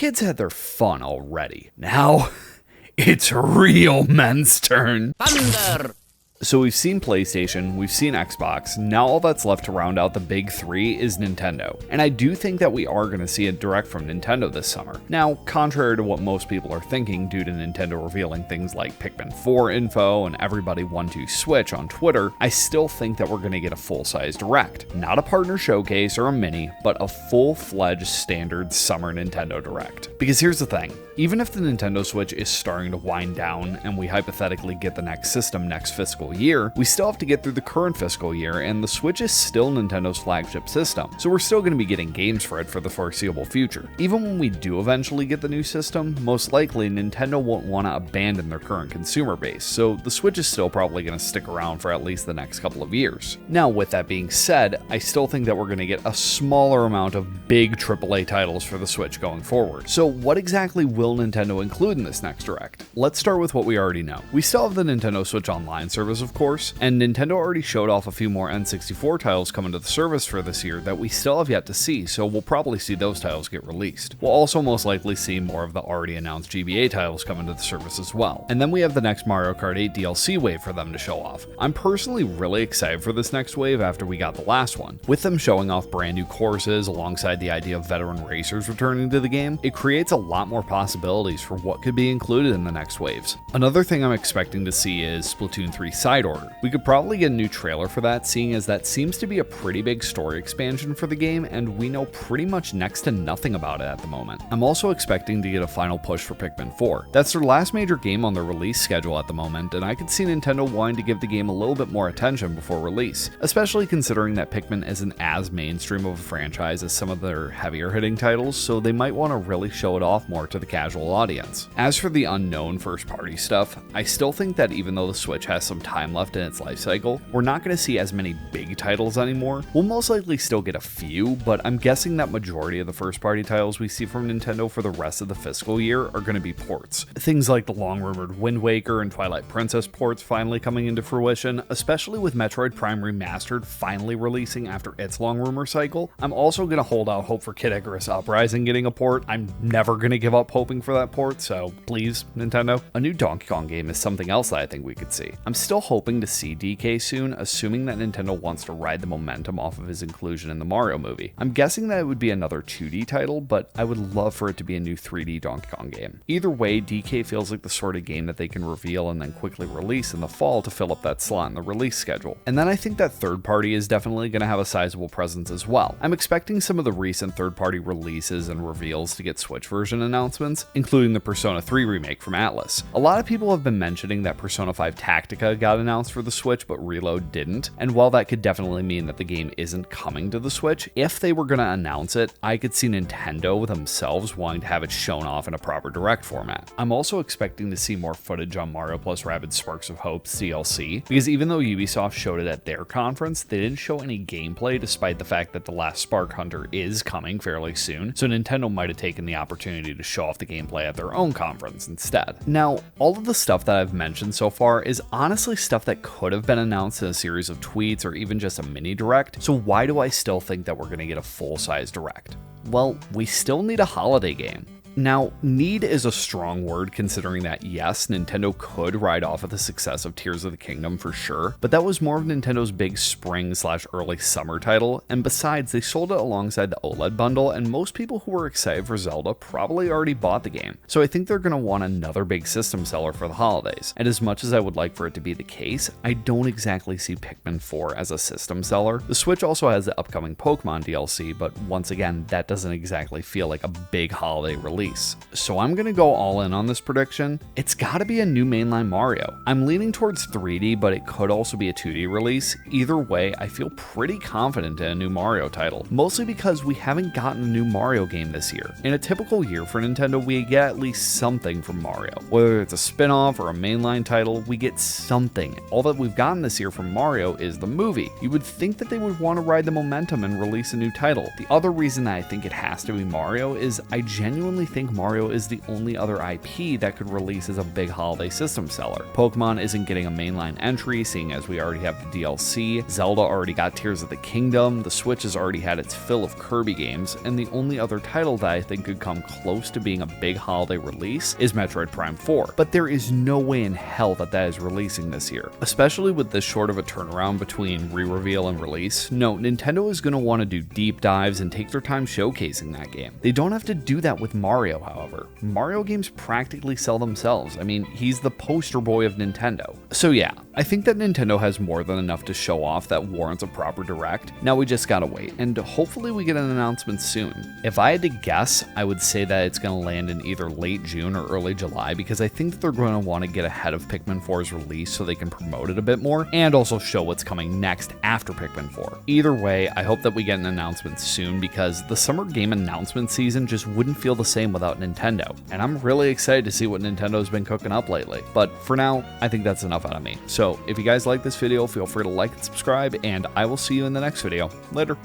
kids had their fun already. Now, it's real men's turn. Thunder! So we've seen PlayStation, we've seen Xbox, now all that's left to round out the big three is Nintendo. And I do think that we are going to see a direct from Nintendo this summer. Now, contrary to what most people are thinking due to Nintendo revealing things like Pikmin 4 info and everybody 1-2 Switch on Twitter, I still think that we're going to get a full-size direct. Not a partner showcase or a mini, but a full-fledged standard summer Nintendo Direct. Because here's the thing, even if the Nintendo Switch is starting to wind down and we hypothetically get the next system next fiscal year, we still have to get through the current fiscal year, and the Switch is still Nintendo's flagship system, so we're still going to be getting games for it for the foreseeable future. Even when we do eventually get the new system, most likely Nintendo won't want to abandon their current consumer base, so the Switch is still probably going to stick around for at least the next couple of years. Now, with that being said, I still think that we're going to get a smaller amount of big AAA titles for the Switch going forward. So what exactly will Nintendo include in this next Direct? Let's start with what we already know. We still have the Nintendo Switch Online service, of course, and Nintendo already showed off a few more N64 titles coming to the service for this year that we still have yet to see, so we'll probably see those titles get released. We'll also most likely see more of the already announced GBA titles coming to the service as well. And then we have the next Mario Kart 8 DLC wave for them to show off. I'm personally really excited for this next wave after we got the last one. With them showing off brand new courses alongside the idea of veteran racers returning to the game, it creates a lot more possibilities for what could be included in the next waves. Another thing I'm expecting to see is Splatoon 3 Side Order. We could probably get a new trailer for that, seeing as that seems to be a pretty big story expansion for the game, and we know pretty much next to nothing about it at the moment. I'm also expecting to get a final push for Pikmin 4. That's their last major game on their release schedule at the moment, and I could see Nintendo wanting to give the game a little bit more attention before release, especially considering that Pikmin isn't as mainstream of a franchise as some of their heavier hitting titles, so they might want to really show it off more to the casual audience. As for the unknown first party stuff, I still think that even though the Switch has some time left in its life cycle, we're not going to see as many big titles anymore. We'll most likely still get a few, but I'm guessing that majority of the first party titles we see from Nintendo for the rest of the fiscal year are going to be ports. Things like the long rumored Wind Waker and Twilight Princess ports finally coming into fruition, especially with Metroid Prime Remastered finally releasing after its long rumor cycle. I'm also going to hold out hope for Kid Icarus Uprising getting a port. I'm never going to give up hoping for that port, so please, Nintendo. A new Donkey Kong game is something else that I think we could see. I'm still hoping to see DK soon, assuming that Nintendo wants to ride the momentum off of his inclusion in the Mario movie. I'm guessing that it would be another 2D title, but I would love for it to be a new 3D Donkey Kong game. Either way, DK feels like the sort of game that they can reveal and then quickly release in the fall to fill up that slot in the release schedule. And then I think that third party is definitely going to have a sizable presence as well. I'm expecting some of the recent third party releases and reveals to get Switch version announcements, including the Persona 3 remake from Atlus. A lot of people have been mentioning that Persona 5 Tactica got announced for the Switch, but Reload didn't, and while that could definitely mean that the game isn't coming to the Switch, if they were going to announce it, I could see Nintendo themselves wanting to have it shown off in a proper direct format. I'm also expecting to see more footage on Mario plus Rabbids Sparks of Hope DLC, because even though Ubisoft showed it at their conference, they didn't show any gameplay despite the fact that The Last Spark Hunter is coming fairly soon, so Nintendo might have taken the opportunity to show off the gameplay at their own conference instead. Now, all of the stuff that I've mentioned so far is honestly stuff that could have been announced in a series of tweets or even just a mini direct, so why do I still think that we're going to get a full-size direct? Well, we still need a holiday game. Now, need is a strong word considering that yes, Nintendo could ride off of the success of Tears of the Kingdom for sure, but that was more of Nintendo's big spring/early summer title, and besides, they sold it alongside the OLED bundle, and most people who were excited for Zelda probably already bought the game. So I think they're going to want another big system seller for the holidays, and as much as I would like for it to be the case, I don't exactly see Pikmin 4 as a system seller. The Switch also has the upcoming Pokemon DLC, but once again, that doesn't exactly feel like a big holiday release. So I'm gonna go all in on this prediction. It's gotta be a new mainline Mario. I'm leaning towards 3D, but it could also be a 2D release. Either way, I feel pretty confident in a new Mario title, mostly because we haven't gotten a new Mario game this year. In a typical year for Nintendo, we get at least something from Mario. Whether it's a spin-off or a mainline title, we get something. All that we've gotten this year from Mario is the movie. You would think that they would want to ride the momentum and release a new title. The other reason that I think it has to be Mario is I genuinely think Mario is the only other IP that could release as a big holiday system seller. Pokemon isn't getting a mainline entry, seeing as we already have the DLC. Zelda already got Tears of the Kingdom. The Switch has already had its fill of Kirby games, and the only other title that I think could come close to being a big holiday release is Metroid Prime 4. But there is no way in hell that is releasing this year, especially with this short of a turnaround between re-reveal and release. No, Nintendo is going to want to do deep dives and take their time showcasing that game. They don't have to do that with Mario, however. Mario games practically sell themselves. I mean, he's the poster boy of Nintendo. So yeah, I think that Nintendo has more than enough to show off that warrants a proper direct. Now we just gotta wait, and hopefully we get an announcement soon. If I had to guess, I would say that it's gonna land in either late June or early July, because I think that they're going to want to get ahead of Pikmin 4's release so they can promote it a bit more, and also show what's coming next after Pikmin 4. Either way, I hope that we get an announcement soon, because the summer game announcement season just wouldn't feel the same without Nintendo, and I'm really excited to see what Nintendo's been cooking up lately. But for now, I think that's enough out of me. So if you guys like this video, feel free to like and subscribe, and I will see you in the next video. Later.